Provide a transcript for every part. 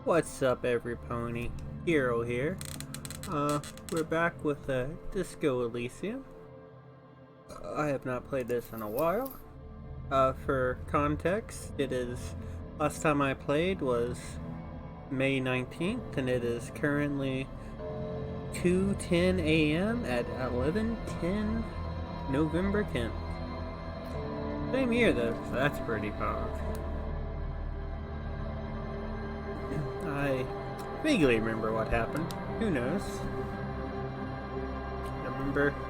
What's up, every pony? Hero here. We're back with Disco Elysium. I have not played this in a while. For context, last time I played was May 19th, and it is currently 2:10 a.m. at 11:10 November 10th. Same year though, so that's pretty pog. I vaguely remember what happened. Who knows?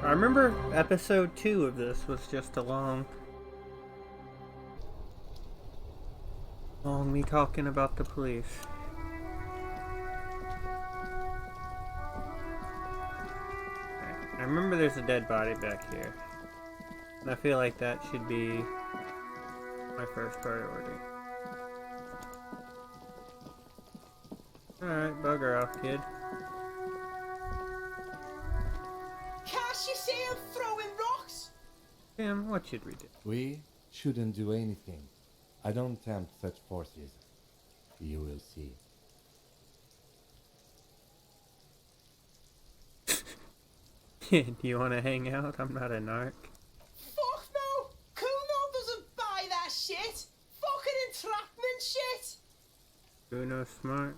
I remember episode 2 of this was just a long me talking about the police. I remember there's a dead body back here. And I feel like that should be my first priority. Alright, bugger off, kid. Can't you see him throwing rocks? Tim, what should we do? We shouldn't do anything. I don't tempt such forces. You will see. Do you want to hang out? I'm not a narc. Fuck no! Kuno doesn't buy that shit! Fucking entrapment shit! Bruno's smart.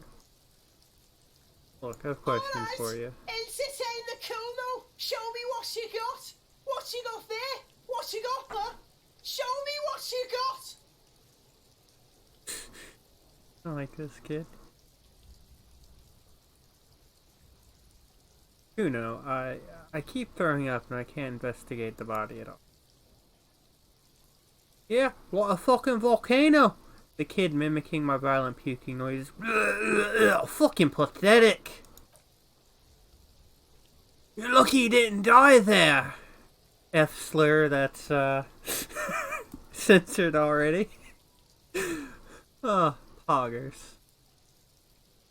Look, I have questions for you. Entertain the Kuno! Show me what you got! What you got there? What you got, huh? Show me what you got! I like this kid. Kuno, I keep throwing up and I can't investigate the body at all. Yeah, what a fucking volcano! The kid mimicking my violent puking noises. Fucking pathetic! You're lucky you didn't die there! Slur, that's, censored already. Oh, poggers.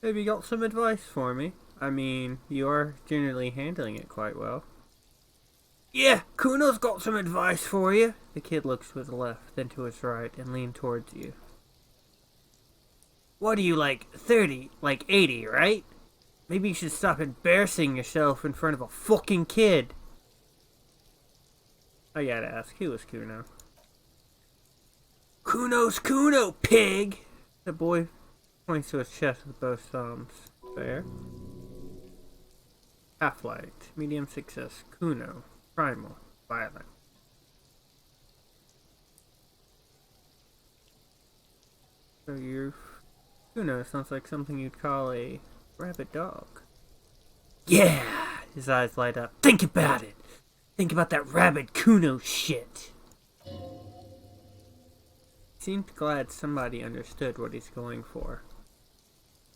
Have you got some advice for me? I mean, you are generally handling it quite well. Yeah, Kuno's got some advice for you. The kid looks to his left, then to his right, and leans towards you. What are you, like 30, like 80, right? Maybe you should stop embarrassing yourself in front of a fucking kid. I gotta ask, who is Kuno? Kuno's Kuno, pig! The boy points to his chest with both thumbs. Fair. Half-light, medium success, Kuno, primal, violent. So your Kuno sounds like something you'd call a rabid dog. Yeah! His eyes light up. Think about it! Think about that rabid Kuno shit! He seemed glad somebody understood what he's going for.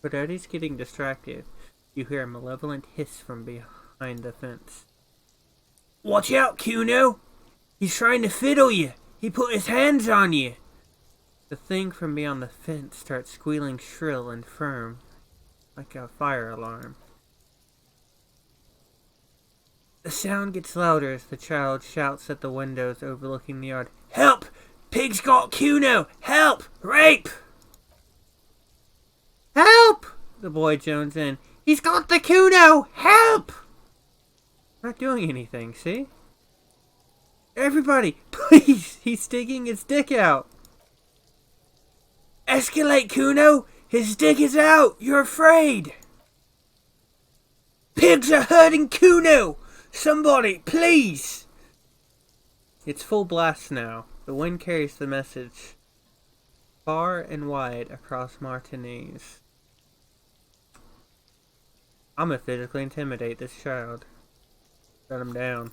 But as he's getting distracted, you hear a malevolent hiss from behind the fence. Watch out, Kuno! He's trying to fiddle you! He put his hands on you! The thing from beyond the fence starts squealing shrill and firm, like a fire alarm. The sound gets louder as the child shouts at the windows overlooking the yard. Help! Pig's got Kuno! Help! Rape! Help! The boy jones in. He's got the Kuno! Help! Not doing anything, see? Everybody, please! He's sticking his dick out! Escalate, Kuno! His dick is out! You're afraid! Pigs are hurting Kuno! Somebody, please! It's full blast now. The wind carries the message far and wide across Martinez. I'm gonna physically intimidate this child. Shut him down.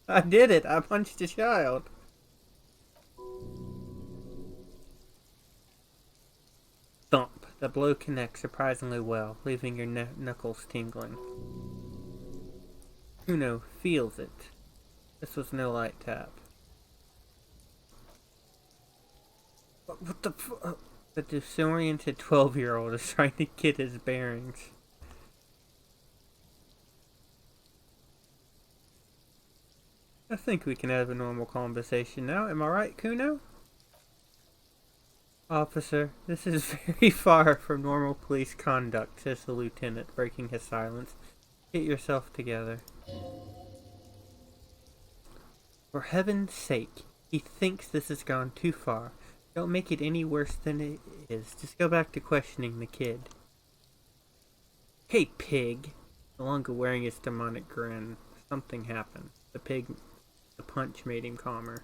I did it! I punched a child. Thump. The blow connects surprisingly well, leaving your knuckles tingling. Kuno feels it. This was no light tap. What the fuck? The disoriented 12-year-old is trying to get his bearings. I think we can have a normal conversation now. Am I right, Kuno? Officer, this is very far from normal police conduct, says the lieutenant, breaking his silence. Get yourself together. For heaven's sake, he thinks this has gone too far. Don't make it any worse than it is. Just go back to questioning the kid. Hey, pig. No longer wearing his demonic grin. Something happened. The punch made him calmer.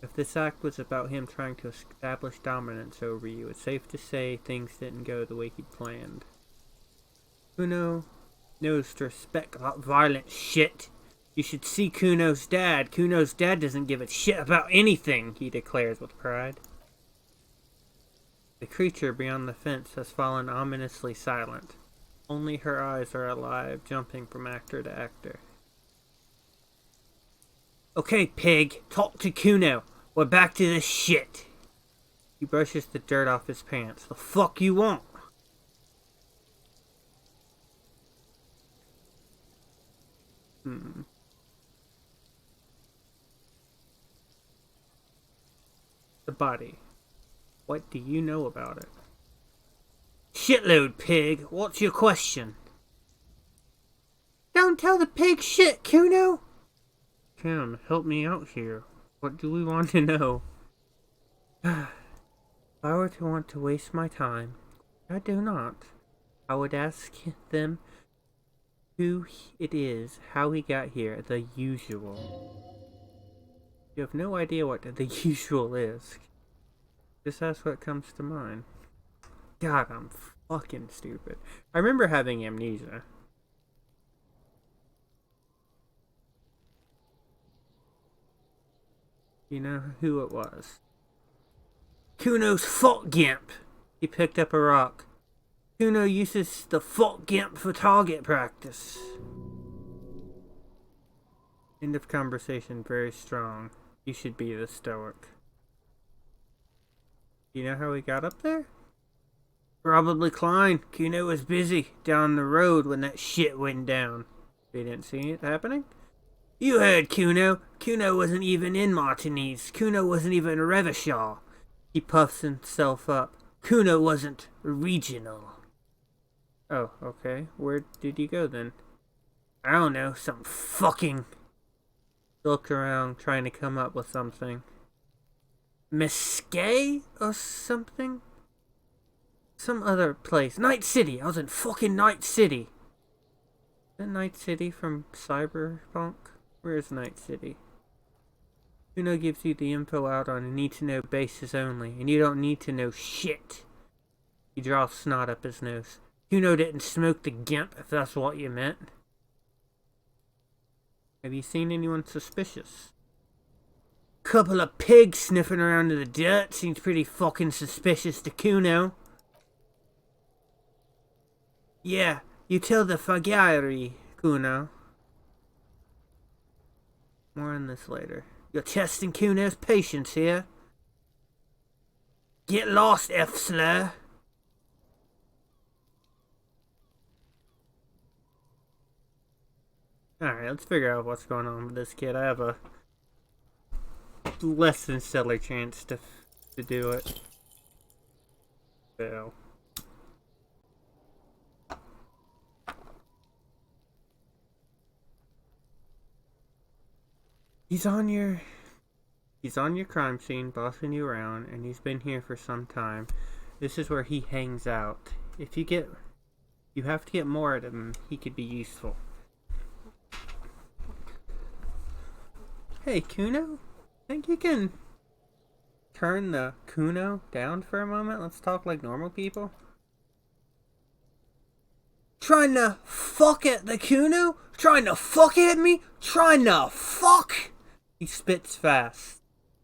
If this act was about him trying to establish dominance over you, it's safe to say things didn't go the way he'd planned. Kuno knows to respect that violent shit. You should see Kuno's dad. Kuno's dad doesn't give a shit about anything, he declares with pride. The creature beyond the fence has fallen ominously silent. Only her eyes are alive, jumping from actor to actor. Okay, pig, talk to Kuno. We're back to this shit. He brushes the dirt off his pants. The fuck you want? The body. What do you know about it? Shitload, pig. What's your question? Don't tell the pig shit, Kuno! Kim, help me out here. What do we want to know? If I were to want to waste my time, I do not. I would ask them who it is, how he got here, the usual. You have no idea what the usual is. Just ask what comes to mind. God, I'm fucking stupid. I remember having amnesia. You know who it was? Kuno's fault gimp! He picked up a rock. Kuno uses the fault gimp for target practice. End of conversation, very strong. You should be the stoic. You know how he got up there? Probably Klein. Kuno was busy down the road when that shit went down. They didn't see it happening? You heard Kuno. Kuno wasn't even in Martinez. Kuno wasn't even Revachol. He puffs himself up. Kuno wasn't regional. Oh, okay. Where did he go then? I don't know. Some fucking... Look around, trying to come up with something. Mesquite or something? Some other place. Night City! I was in fucking Night City! Is that Night City from Cyberpunk? Where is Night City? Kuno gives you the info out on a need-to-know basis only, and you don't need to know shit. He draws snot up his nose. Kuno didn't smoke the gimp, if that's what you meant. Have you seen anyone suspicious? Couple of pigs sniffing around in the dirt seems pretty fucking suspicious to Kuno. Yeah, you tell the Fagari, Kuno. More on this later. You're testing Kuno's patience here. Get lost, Slur. Alright, let's figure out what's going on with this kid. I have a less than stellar chance to do it. Fail. He's on your crime scene, bossing you around, and he's been here for some time. This is where he hangs out. You have to get more at him, he could be useful. Hey, Kuno? Think you can turn the Kuno down for a moment? Let's talk like normal people. Trying to fuck at the Kuno? Trying to fuck at me? Trying to fuck? He spits fast.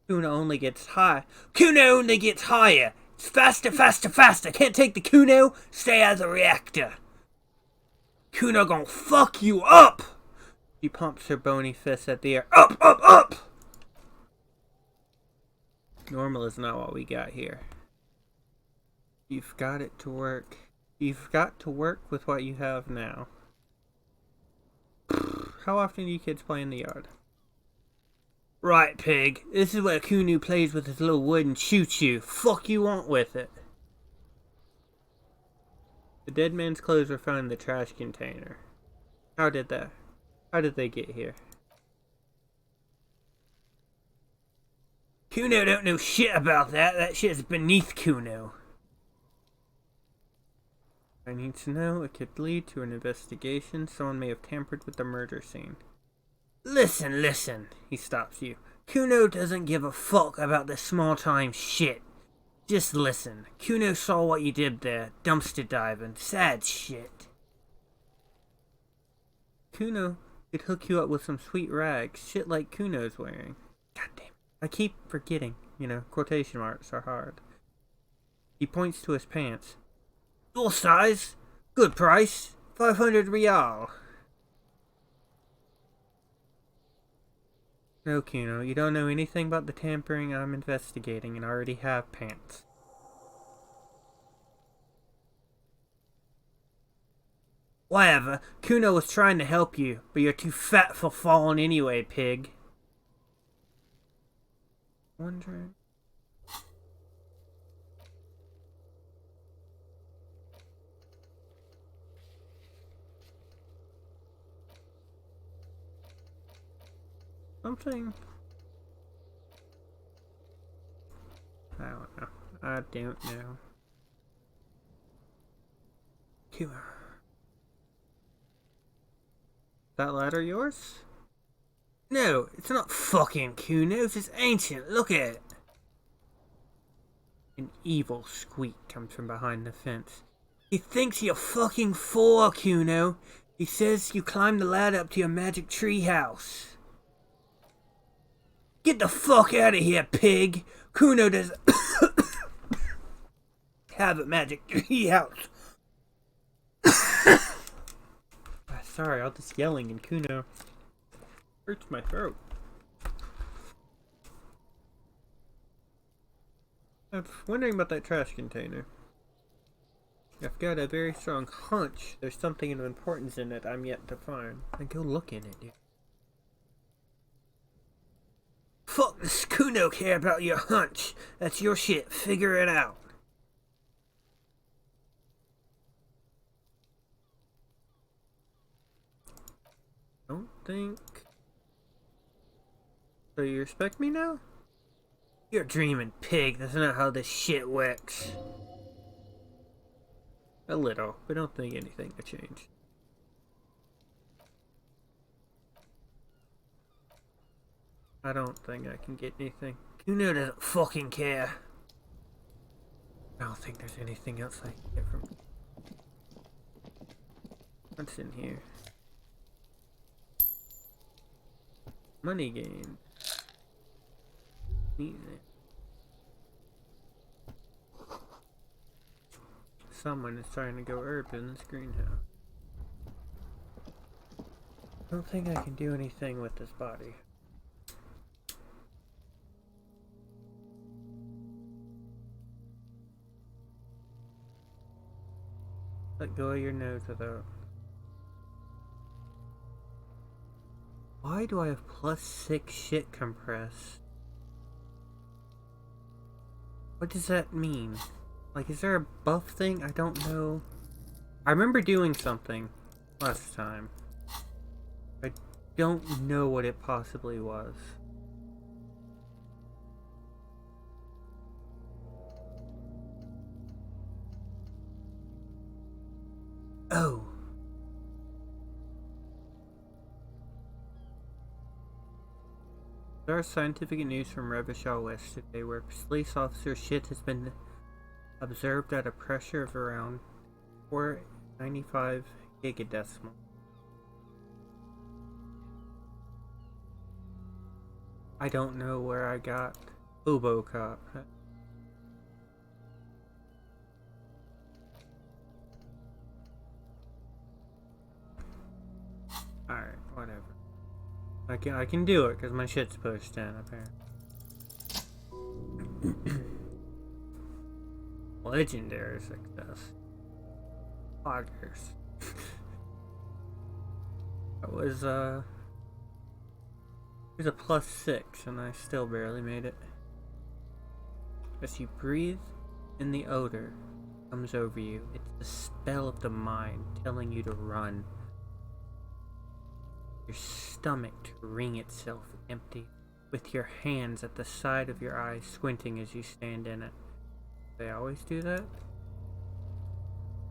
Kuno only gets high. Kuno only gets higher. It's faster, faster, faster. Can't take the Kuno. Stay as a reactor. Kuno gonna fuck you up. She pumps her bony fist at the air. Up, up, up! Normal is not what we got here. You've got it to work. You've got to work with what you have now. How often do you kids play in the yard? Right, pig. This is where Kunu plays with his little wood and shoots you. Fuck you want with it. The dead man's clothes were found in the trash container. How did they get here? Kuno don't know shit about that. That shit's beneath Kuno. I need to know. It could lead to an investigation. Someone may have tampered with the murder scene. Listen. He stops you. Kuno doesn't give a fuck about this small-time shit. Just listen. Kuno saw what you did there. Dumpster diving. Sad shit. Kuno could hook you up with some sweet rags. Shit like Kuno's wearing. God damn it. I keep forgetting. Quotation marks are hard. He points to his pants. Your size. Good price. 500 real. No, Kuno, you don't know anything about the tampering I'm investigating and already have pants. Whatever, Kuno was trying to help you, but you're too fat for falling anyway, pig. Wondering... Something... I don't know. Kuno. That ladder yours? No, it's not fucking Kuno's, it's ancient, look at it. An evil squeak comes from behind the fence. He thinks you're fucking fool, Kuno. He says you climbed the ladder up to your magic tree house. Get the fuck out of here, pig! Kuno doesn't have a magic tree house. Sorry, all this yelling and Kuno hurts my throat. I'm wondering about that trash container. I've got a very strong hunch there's something of importance in it I'm yet to find. I go look in it, dude. Fuck does Kuno care about your hunch? That's your shit. Figure it out. Don't think... So you respect me now? You're dreaming, pig. That's not how this shit works. A little, but don't think anything will change. I don't think I can get anything. Kuno doesn't fucking care. I don't think there's anything else I can get from... What's in here? Money game. Neat. Someone is trying to go urban in this greenhouse. I don't think I can do anything with this body. Let go of your nose without... Why do I have +6 shit compressed? What does that mean? Like, is there a buff thing? I don't know. I remember doing something last time. I don't know what it possibly was. Oh. There are scientific news from Revachol West today where police officer shit has been observed at a pressure of around 495 gigadecimal. I don't know where I got Obocop. Alright, whatever. I can do it because my shit's pushed in, apparently. Legendary success. Loggers. That was, There's a +6, and I still barely made it. As you breathe in the odor comes over you, it's the spell of the mind telling you to run. Your stomach to wring itself empty, with your hands at the side of your eyes squinting as you stand in it. They always do that?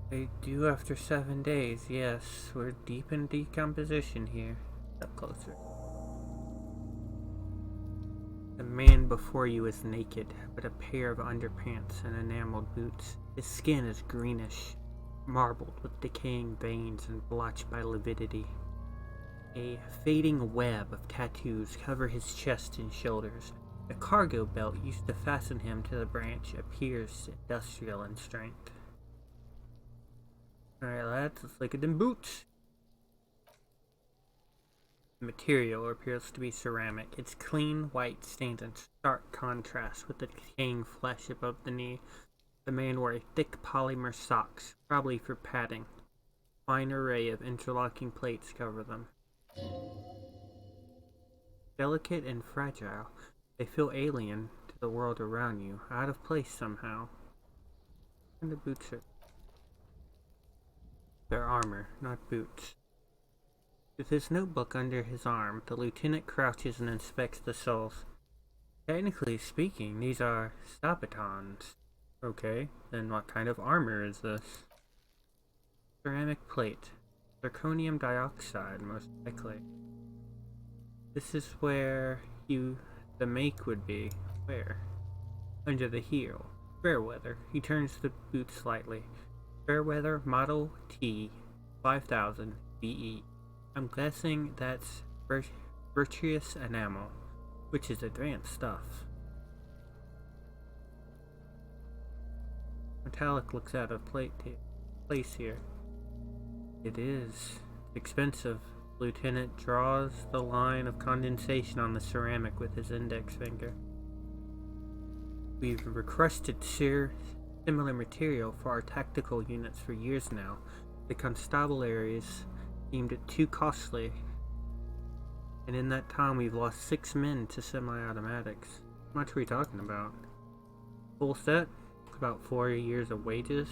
They do after 7 days, yes. We're deep in decomposition here. Step closer. The man before you is naked, but a pair of underpants and enameled boots. His skin is greenish, marbled with decaying veins and blotched by lividity. A fading web of tattoos cover his chest and shoulders. The cargo belt used to fasten him to the branch appears industrial in strength. Alright lads, let's look at them boots. The material appears to be ceramic. Its clean white stands in stark contrast with the decaying flesh above the knee. The man wore thick polymer socks, probably for padding. A fine array of interlocking plates cover them. Delicate and fragile, they feel alien to the world around you, out of place somehow. And the boots are... They're armor, not boots. With his notebook under his arm, the lieutenant crouches and inspects the soles. Technically speaking, these are sabatons. Okay, then what kind of armor is this? Ceramic plate. Zirconium dioxide, most likely. This is where the make would be. Where? Under the heel. Fairweather. He turns the boot slightly. Fairweather Model T 5000 BE. I'm guessing that's virtuous enamel, which is advanced stuff. Metallic looks out of place here. It is expensive. Lieutenant draws the line of condensation on the ceramic with his index finger. We've requested similar material for our tactical units for years now. The constabularies deemed it too costly, and in that time we've lost 6 men to semi-automatics. How much are we talking about? Full set? About 4 years of wages?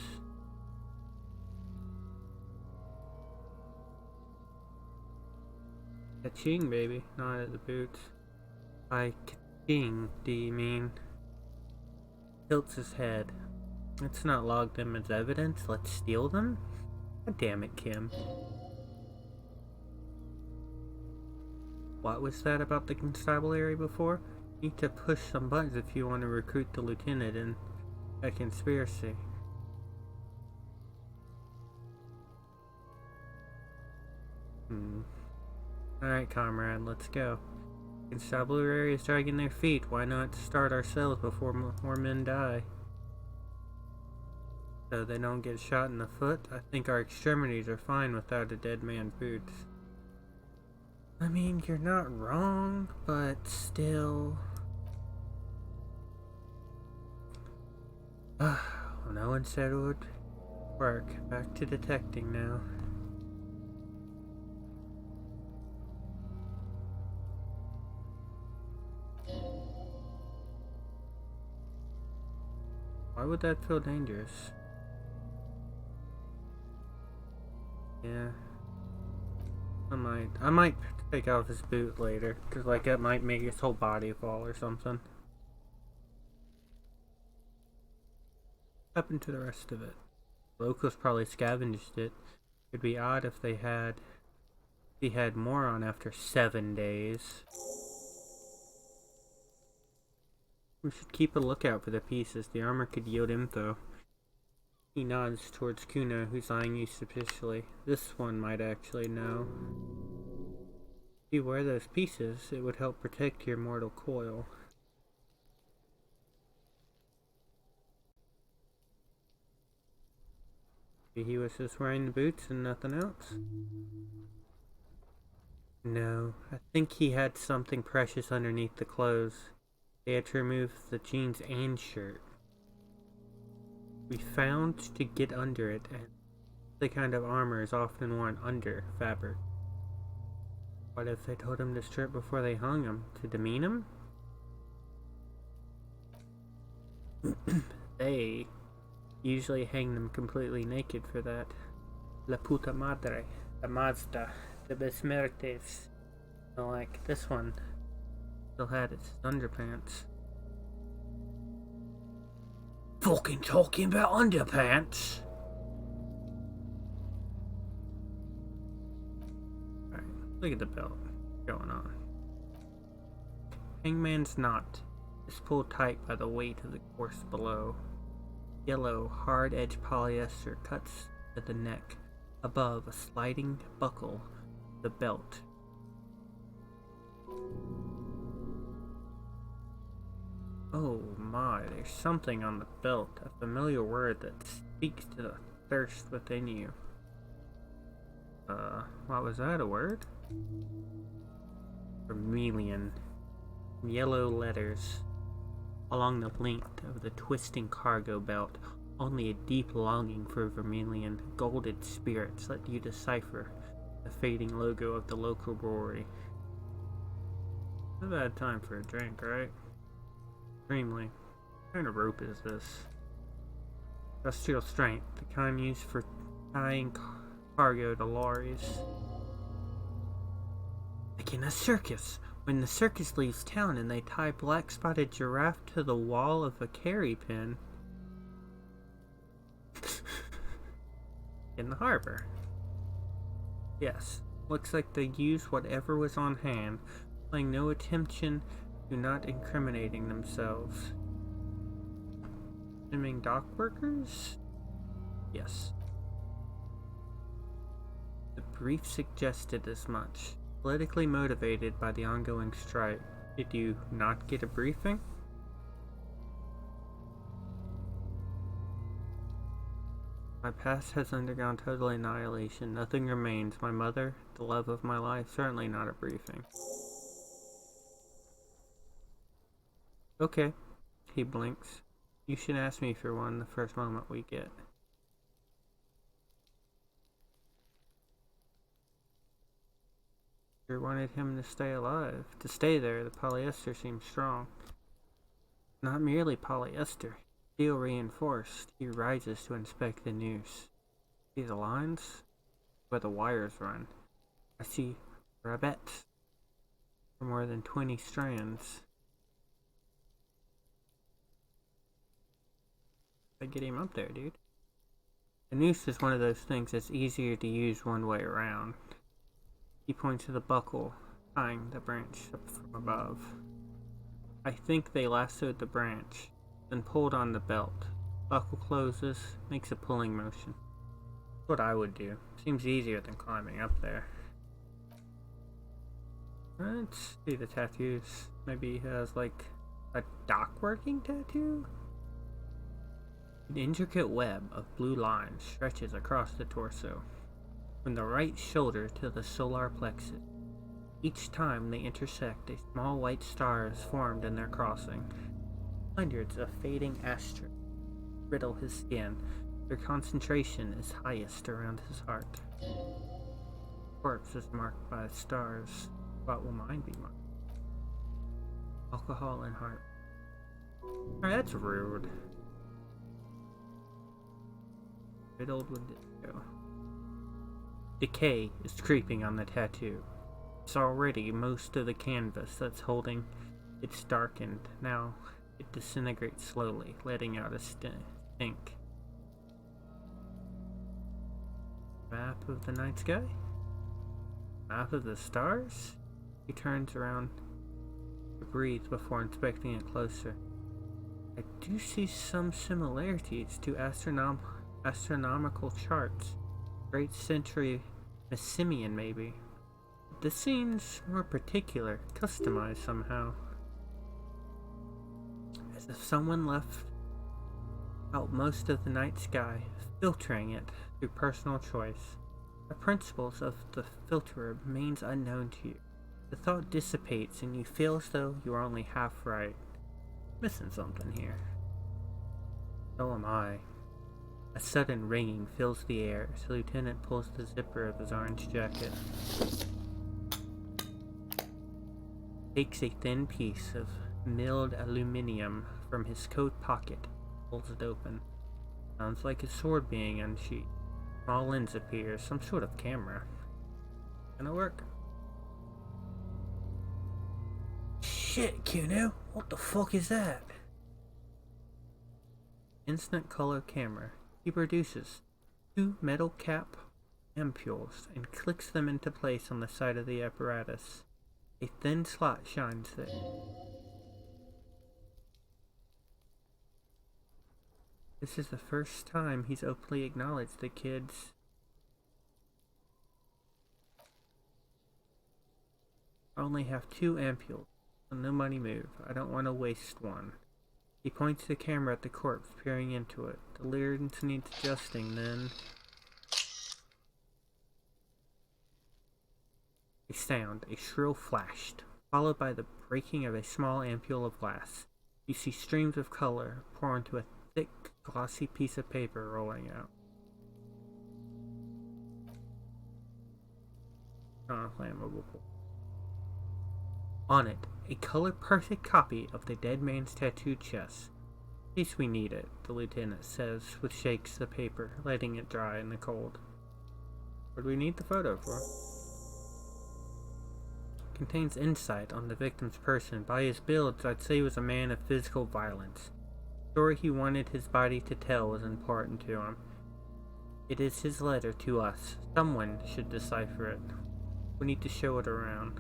Ka-ching, baby, not at the boots. By ka-ching, do you mean? Tilts his head. Let's not log them as evidence, let's steal them? God damn it, Kim. What was that about the constabulary before? You need to push some buttons if you want to recruit the lieutenant in a conspiracy. Alright, comrade, let's go. Constabulary is dragging their feet. Why not start ourselves before more men die? So they don't get shot in the foot? I think our extremities are fine without a dead man's boots. I mean, you're not wrong, but still... Well, no one said it would work. Back to detecting now. Why would that feel dangerous? Yeah. I might take off his boot later, because like that might make his whole body fall or something. What happened to the rest of it? Locals probably scavenged it. It'd be odd if he had more on after 7 days. We should keep a lookout for the pieces. The armor could yield info. He nods towards Kuna, who's eyeing you suspiciously. This one might actually know. If you wear those pieces, it would help protect your mortal coil. Maybe he was just wearing the boots and nothing else? No, I think he had something precious underneath the clothes. They had to remove the jeans and shirt. We found to get under it, and the kind of armor is often worn under fabric. What if they told him to strip before they hung him? To demean him? They usually hang them completely naked for that. La puta madre, the Mazda, the besmertes. Like this one still had its underpants. Fucking talking about underpants! Alright, look at the belt going on. Hangman's knot is pulled tight by the weight of the course below. Yellow, hard-edged polyester cuts at the neck, above a sliding buckle of the belt. Oh my, there's something on the belt, a familiar word that speaks to the thirst within you. What was that, a word? Vermilion. Yellow letters. Along the length of the twisting cargo belt, only a deep longing for vermilion, golden spirits let you decipher the fading logo of the local brewery. Not a bad time for a drink, right? Extremely. What kind of rope is this? Industrial strength, the kind used for tying cargo to lorries. Like in a circus, when the circus leaves town and they tie black-spotted giraffe to the wall of a carry pin. In the harbor. Yes, looks like they used whatever was on hand, paying no attention to not incriminating themselves. Assuming dock workers? Yes. The brief suggested as much. Politically motivated by the ongoing strike, did you not get a briefing? My past has undergone total annihilation. Nothing remains. My mother, the love of my life, certainly not a briefing. Okay, he blinks. You should ask me for one the first moment we get. Sure wanted him to stay alive. To stay there, the polyester seems strong. Not merely polyester. Steel reinforced. He rises to inspect the noose. See the lines? Where the wires run. I see rabbets for more than 20 strands. I get him up there, dude. The noose is one of those things that's easier to use one way around. He points to the buckle, tying the branch up from above. I think they lassoed the branch, then pulled on the belt. Buckle closes, makes a pulling motion. That's what I would do. Seems easier than climbing up there. Let's see the tattoos. Maybe he has like a dock working tattoo? An intricate web of blue lines stretches across the torso, from the right shoulder to the solar plexus. Each time they intersect, a small white star is formed in their crossing. Hundreds of fading asteroids riddle his skin. Their concentration is highest around his heart. Corpse is marked by stars. What will mine be marked? Alcohol and heart. Alright, that's rude. Riddled with disco. Decay is creeping on the tattoo. It's already most of the canvas that's holding it's darkened. Now it disintegrates slowly, letting out a stink. Map of the night sky? Map of the stars? He turns around to breathe before inspecting it closer. I do see some similarities to astronomical charts. Great century Messimian, maybe. This seems more particular, customized somehow. As if someone left out most of the night sky, filtering it through personal choice. The principles of the filter remains unknown to you. The thought dissipates and you feel as though you are only half right. Missing something here. So am I. A sudden ringing fills the air as the lieutenant pulls the zipper of his orange jacket. Takes a thin piece of milled aluminium from his coat pocket, pulls it open. Sounds like a sword being unsheathed. Small lens appears, some sort of camera. Gonna work. Shit, Kuno! What the fuck is that? Instant color camera. He produces 2 metal cap ampules and clicks them into place on the side of the apparatus. A thin slot shines there. This is the first time he's openly acknowledged the kids. I only have 2 ampules, so no money move. I don't want to waste one. He points the camera at the corpse, peering into it. The lens needs adjusting, then... A sound, a shrill flashed, followed by the breaking of a small ampule of glass. You see streams of color pour into a thick, glossy piece of paper rolling out. Non-flammable. On it, a color-perfect copy of the dead man's tattooed chest. In case we need it, the lieutenant says, with shakes the paper, letting it dry in the cold. What do we need the photo for? Contains insight on the victim's person. By his build, I'd say he was a man of physical violence. The story he wanted his body to tell was important to him. It is his letter to us. Someone should decipher it. We need to show it around.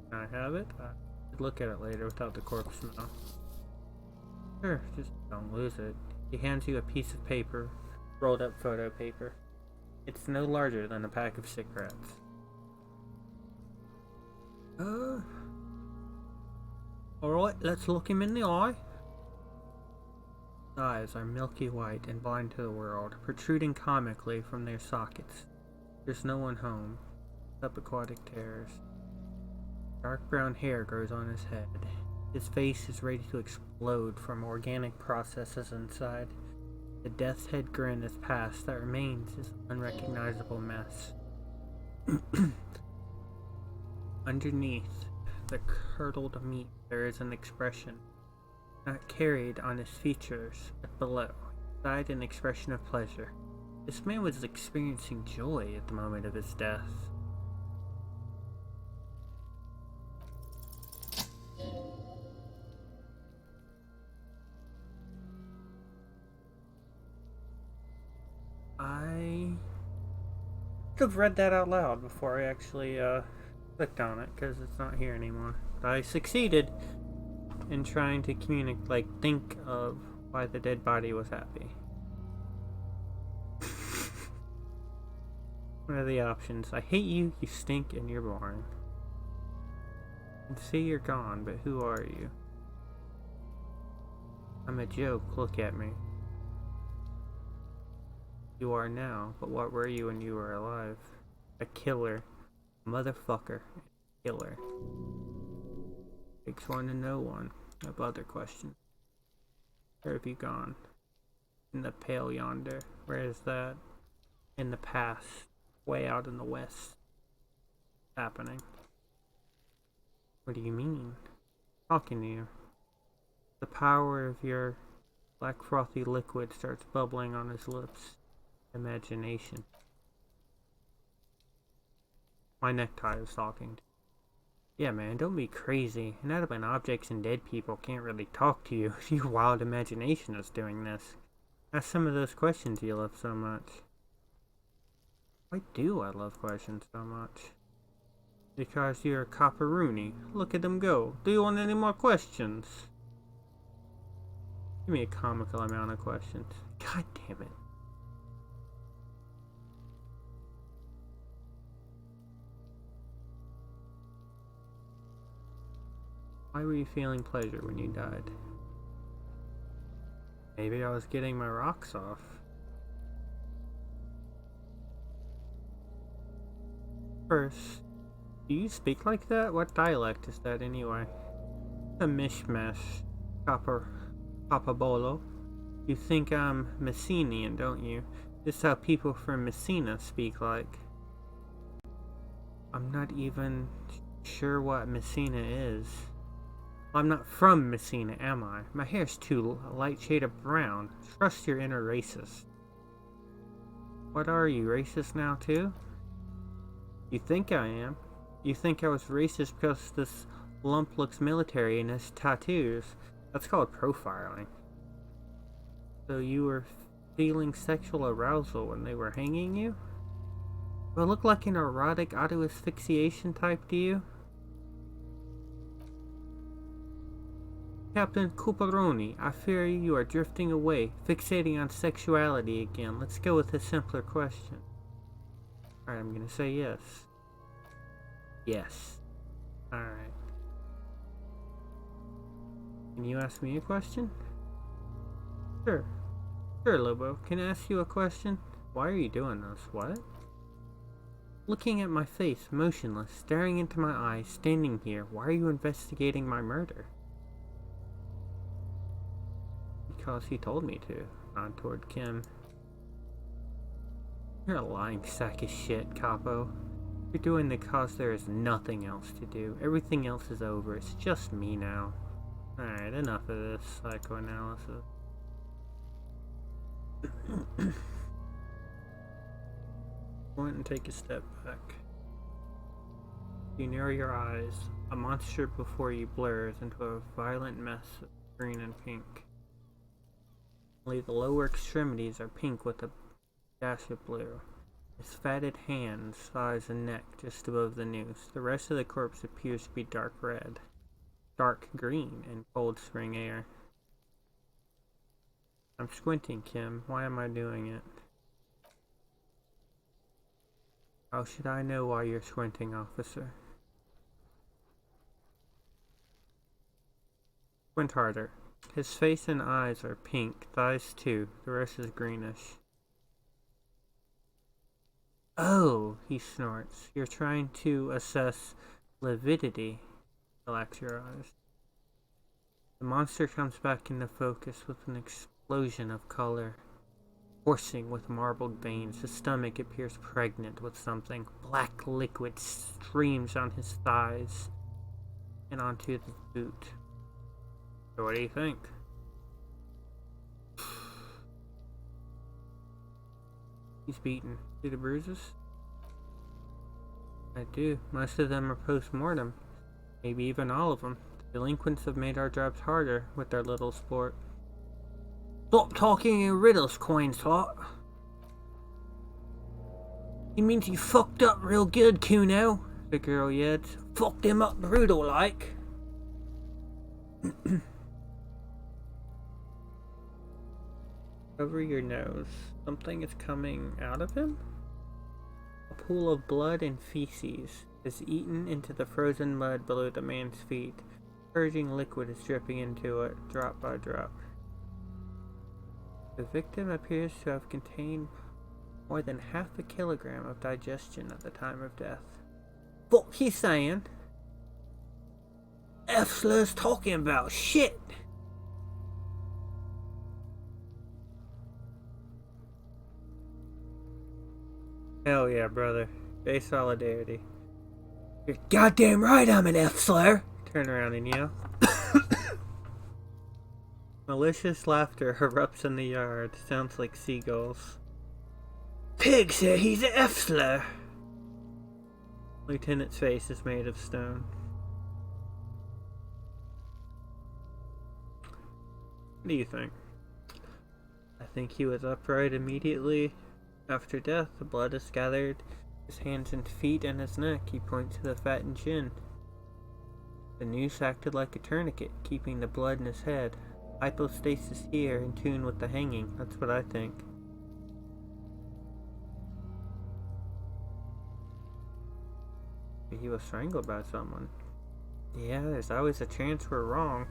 Can I have it? I could look at it later without the corpse smell. Sure, just don't lose it. He hands you a piece of paper, rolled up photo paper. It's no larger than a pack of cigarettes. Alright, let's look him in the eye. His eyes are milky white and blind to the world, protruding comically from their sockets. There's no one home. Subaquatic terrors. Dark brown hair grows on his head. His face is ready to explode from organic processes inside. The death's head grin is past. That remains is an unrecognizable mess. Underneath the curdled meat, there is an expression, not carried on his features, but below. Inside, an expression of pleasure. This man was experiencing joy at the moment of his death. I could have read that out loud before I actually clicked on it, because it's not here anymore. But I succeeded in trying to communicate, think of why the dead body was happy. What are the options? I hate you, you stink, and you're boring. I can see you're gone, but who are you? I'm a joke, look at me. You are now, but what were you when you were alive? A killer. Motherfucker. Killer. Takes one to know one. I have other questions. Where have you gone? In the pale yonder. Where is that? In the past. Way out in the west. Happening. What do you mean? Talking to you. The power of your black frothy liquid starts bubbling on his lips. Imagination. My necktie is talking. Yeah, man, don't be crazy. Inanimate objects and dead people can't really talk to you. Your wild imagination is doing this. Ask some of those questions you love so much. Why do I love questions so much? Because you're a copperoony. Look at them go. Do you want any more questions? Give me a comical amount of questions. God damn it. Why were you feeling pleasure when you died? Maybe I was getting my rocks off. First, do you speak like that? What dialect is that anyway? A mishmash. Papabolo. You think I'm Messenian, don't you? This is how people from Messina speak like. I'm not even sure what Messina is. I'm not from Messina, am I? My hair's too light shade of brown. Trust your inner racist. What are you, racist now too? You think I am. You think I was racist because this lump looks military and has tattoos. That's called profiling. So you were feeling sexual arousal when they were hanging you? Do I look like an erotic auto-asphyxiation type to you? Captain Cuparoni, I fear you are drifting away, fixating on sexuality again. Let's go with a simpler question. Alright, I'm gonna say yes. Yes. Alright. Can you ask me a question? Sure. Sure, Lobo. Can I ask you a question? Why are you doing this? What? Looking at my face, motionless, staring into my eyes, standing here. Why are you investigating my murder? Because he told me to. On toward Kim. You're a lying sack of shit, Capo. You're doing it because there is nothing else to do. Everything else is over. It's just me now. Alright, enough of this psychoanalysis. Point and take a step back. You narrow your eyes. A monster before you blurs into a violent mess of green and pink. Only the lower extremities are pink with a dash of blue. His fatted hands, thighs, and neck just above the noose. The rest of the corpse appears to be dark red, dark green in cold spring air. I'm squinting, Kim. Why am I doing it? How should I know why you're squinting, officer? Squint harder. His face and eyes are pink, thighs too. The rest is greenish. Oh, he snorts. You're trying to assess lividity. Relax your eyes. The monster comes back into focus with an explosion of color. Coursing with marbled veins, his stomach appears pregnant with something. Black liquid streams on his thighs and onto the boot. So what do you think? He's beaten. See the bruises? I do. Most of them are post-mortem. Maybe even all of them. The delinquents have made our jobs harder with their little sport. Stop talking in riddles, coin slot. He means you fucked up real good, Kuno, the girl yelled. Fucked him up brutal like. Cover your nose. Something is coming out of him? A pool of blood and feces is eaten into the frozen mud below the man's feet. Purging liquid is dripping into it, drop by drop. The victim appears to have contained more than half a kilogram of digestion at the time of death. What he's saying? Slurs talking about shit. Hell yeah, brother. Base solidarity. You're goddamn right I'm an F-slur. Turn around and yell. Malicious laughter erupts in the yard. Sounds like seagulls. Pig said he's an F-slur. Lieutenant's face is made of stone. What do you think? I think he was upright immediately after death. The blood is gathered. His hands and feet and his neck. He points to the fattened chin. The noose acted like a tourniquet, keeping the blood in his head. Hypostasis here, in tune with the hanging. That's what I think. He was strangled by someone. Yeah, there's always a chance we're wrong.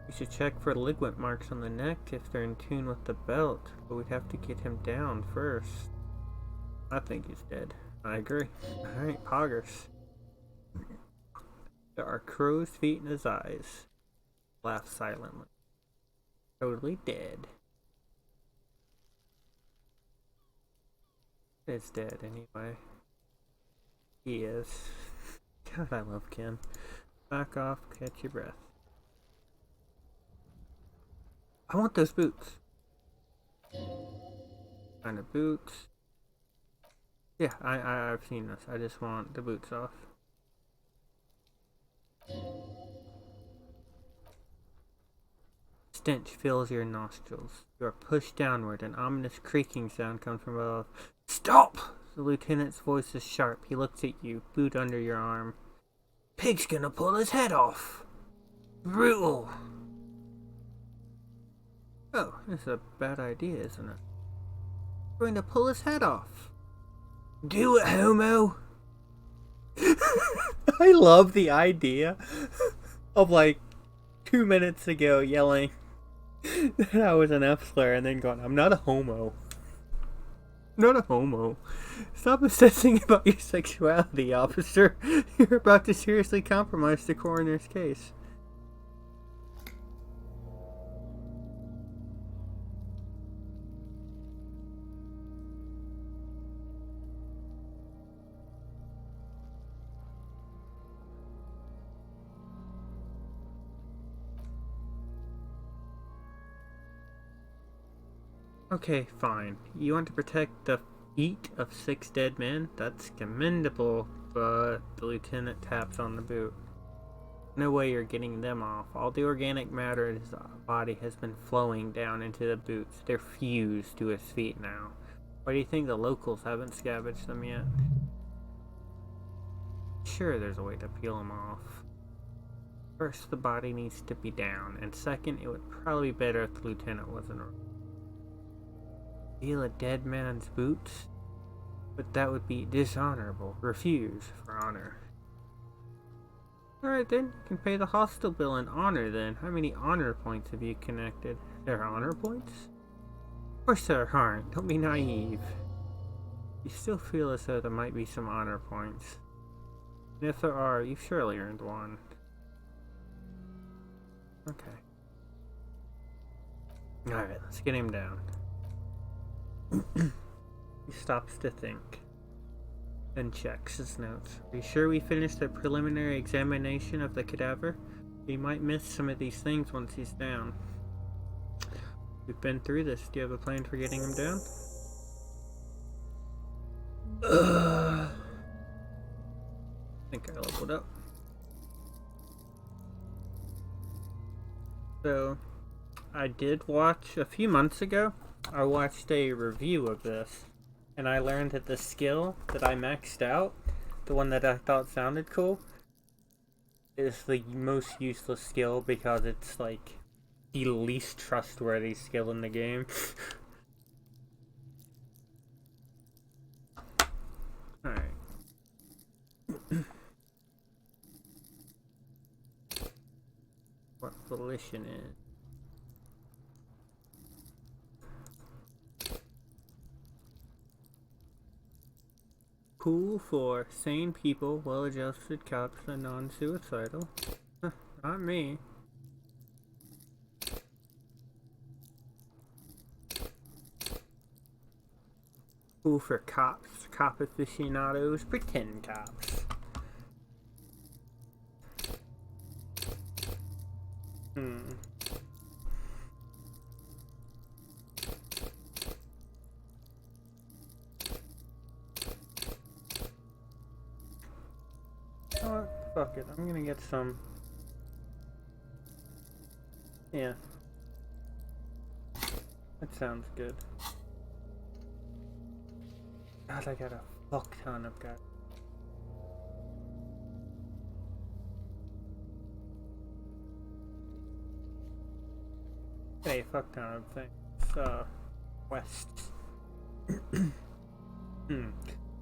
We should check for ligament marks on the neck if they're in tune with the belt, but we'd have to get him down first. I think he's dead. I agree. Alright, poggers. There are crow's feet in his eyes. Laugh silently. Totally dead. It's dead anyway. He is. God, I love Ken. Back off, catch your breath. I want those boots. Kind of boots. Yeah, I've seen this. I just want the boots off. Stench fills your nostrils. You are pushed downward. An ominous creaking sound comes from above. Stop! The lieutenant's voice is sharp. He looks at you, boot under your arm. Pig's gonna pull his head off. Brutal. Oh, this is a bad idea, isn't it? We're going to pull his head off. Do it, homo! I love the idea of like 2 minutes ago yelling that I was an F slur and then going, I'm not a homo. Not a homo. Stop obsessing about your sexuality, officer. You're about to seriously compromise the coroner's case. Okay, fine. You want to protect the feet of 6 dead men? That's commendable, but the lieutenant taps on the boot. No way you're getting them off. All the organic matter in his body has been flowing down into the boots. They're fused to his feet now. Why do you think the locals haven't scavenged them yet? Sure, there's a way to peel them off. First, the body needs to be down, and second, it would probably be better if the lieutenant wasn't around. Steal a dead man's boots? But that would be dishonorable. Refuse for honor. Alright then, you can pay the hostel bill in honor then. How many honor points have you connected? There are honor points? Of course there aren't. Don't be naive. You still feel as though there might be some honor points. And if there are, you've surely earned one. Okay. Alright, let's get him down. He stops to think, then checks his notes. Are you sure we finished the preliminary examination of the cadaver? We might miss some of these things once he's down. We've been through this. Do you have a plan for getting him down? I think I leveled up. So, I did watch a few months ago. I watched a review of this, and I learned that the skill that I maxed out, the one that I thought sounded cool, is the most useless skill because it's like the least trustworthy skill in the game. Alright. What volition is? Cool for sane people, well-adjusted cops, and non-suicidal. Huh, not me. Cool for cops, cop aficionados, pretend cops. Oh, fuck it. I'm gonna get some. Yeah. That sounds good. God, I got a fuck ton of guys. Hey, fuck ton of things. West.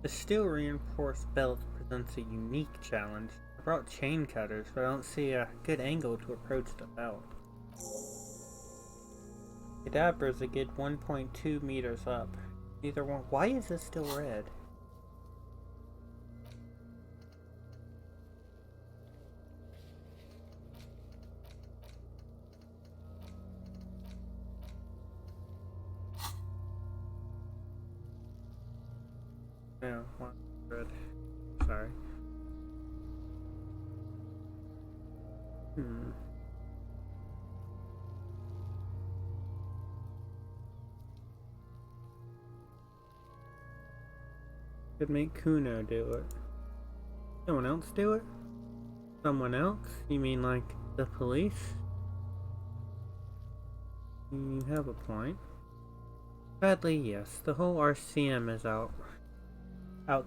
The steel reinforced belt presents a unique challenge. I brought chain cutters, but I don't see a good angle to approach the belt. Cadaver is a good 1.2 meters up. Either one. Why is this still red? No, one red. Sorry. Could make Kuno do it. Someone else do it? Someone else? You mean like the police? You have a point. Sadly, yes. The whole RCM is out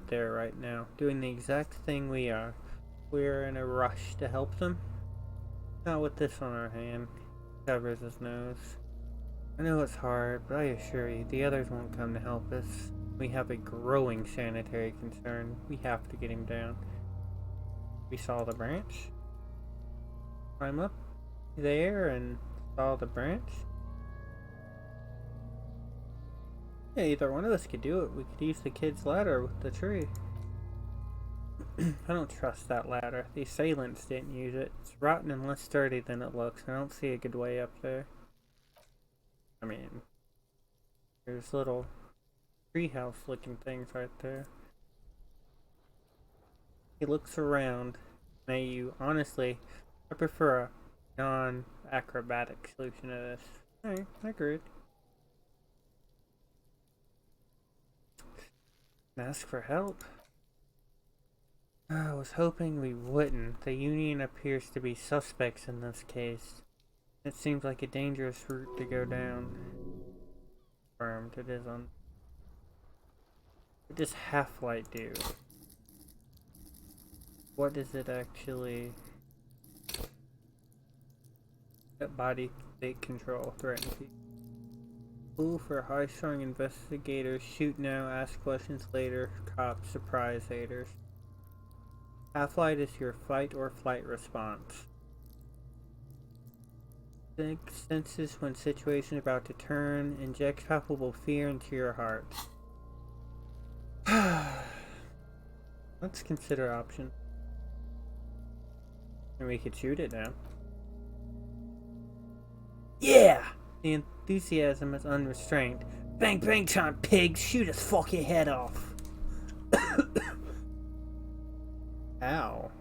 there right now, doing the exact thing we are. We're in a rush to help them. Not with this on our hand. Covers his nose. I know it's hard, but I assure you, the others won't come to help us. We have a growing sanitary concern. We have to get him down. We saw the branch. Climb up there and saw the branch. Yeah, either one of us could do it. We could use the kid's ladder with the tree. I don't trust that ladder. The assailants didn't use it. It's rotten and less sturdy than it looks. I don't see a good way up there. I mean, there's little treehouse looking things right there. He looks around. May you, honestly, I prefer a non-acrobatic solution to this. Alright, I agree. Ask for help? I was hoping we wouldn't. The Union appears to be suspects in this case. It seems like a dangerous route to go down. Confirmed, it is on. What does half-light do? What does it actually... Body state control, threaten people. Ooh, for high-strung investigators, shoot now, ask questions later, cops, surprise haters. Half-light is your fight or flight response. Senses when situation is about to turn, injects palpable fear into your heart. Let's consider options. And we could shoot it now. Yeah! The enthusiasm is unrestrained. Bang bang time, pigs! Shoot his fucking head off! Ow.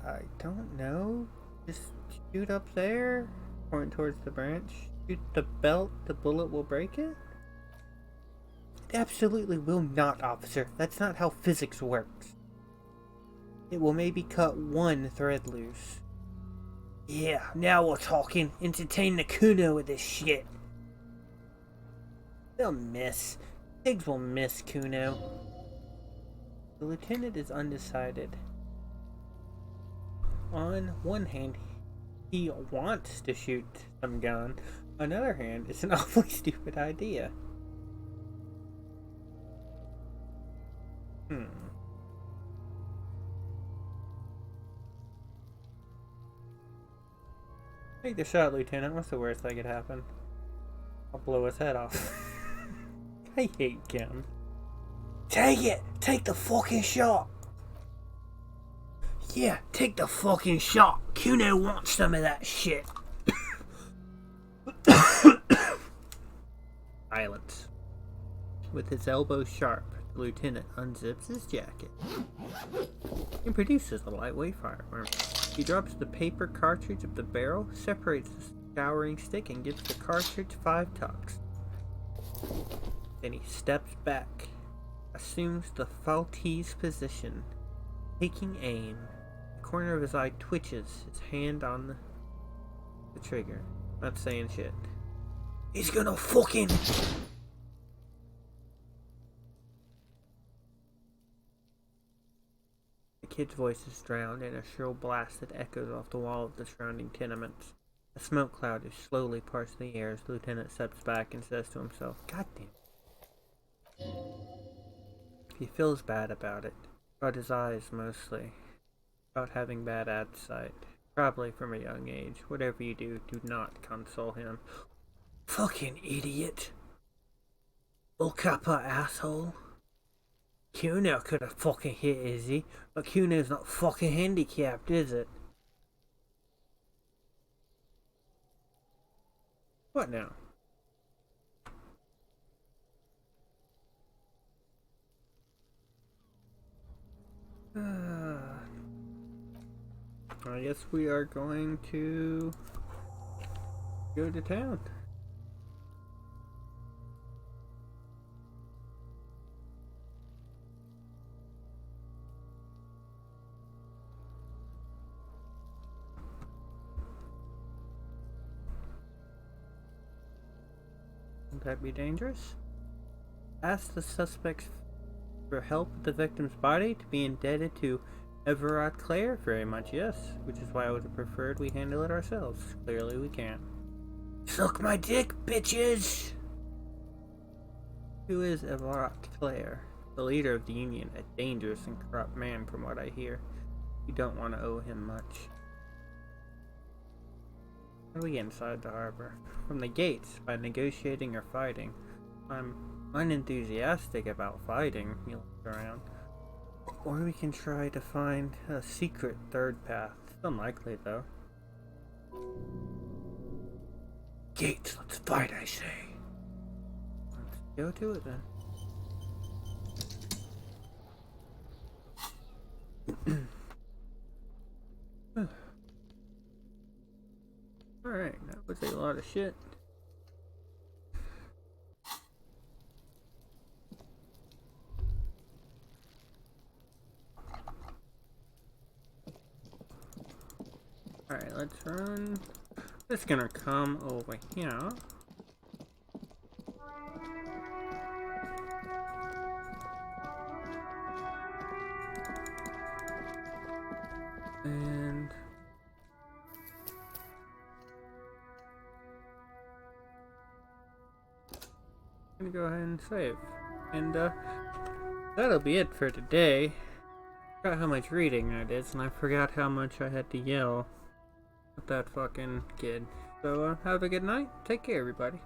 I don't know. Just shoot up there? Point towards the branch. Shoot the belt, the bullet will break it? It absolutely will not, officer. That's not how physics works. It will maybe cut one thread loose. Yeah, now we're talking. Entertain the Kuno with this shit. They'll miss. Pigs will miss Kuno. The lieutenant is undecided. On one hand, he wants to shoot some gun. On the other hand, it's an awfully stupid idea. Take the shot, Lieutenant. What's the worst that could happen? I'll blow his head off. I hate Kim. Take it! Take the fucking shot! Yeah, take the fucking shot! Kuno wants some of that shit! Silence. With his elbow sharp, the lieutenant unzips his jacket and produces a lightweight firearm. He drops the paper cartridge of the barrel, separates the scouring stick, and gives the cartridge 5 tucks. Then he steps back, assumes the faulty's position, taking aim. The corner of his eye twitches, his hand on the trigger. Not saying shit. He's gonna fucking... The kid's voice is drowned in a shrill blast that echoes off the wall of the surrounding tenements. A smoke cloud is slowly parts the air as the lieutenant steps back and says to himself, God damn. He feels bad about it. About his eyes, mostly. About having bad eyesight. Probably from a young age. Whatever you do, do not console him. Fucking idiot. Bull kappa asshole. Kuno could have fucking hit Izzy, but Kuno's not fucking handicapped, is it? What now? I guess we are going to go to town. Would that be dangerous? Ask the suspects for help with the victim's body to be indebted to Everard Clare? Very much yes, which is why I would have preferred we handle it ourselves. Clearly we can't. Suck my dick, bitches! Who is Everard Clare? The leader of the Union, a dangerous and corrupt man from what I hear. You don't want to owe him much. How do we get inside the harbor? From the gates, by negotiating or fighting. I'm unenthusiastic about fighting, he looks around. Or we can try to find a secret third path. It's unlikely, though. Gates, let's fight, I say. Let's go to it, then. Alright, that was a lot of shit. Alright, let's run. It's gonna come over here. And I'm gonna go ahead and save. And that'll be it for today. Forgot how much reading that is, and I forgot how much I had to yell at that fucking kid. So have a good night. Take care, everybody.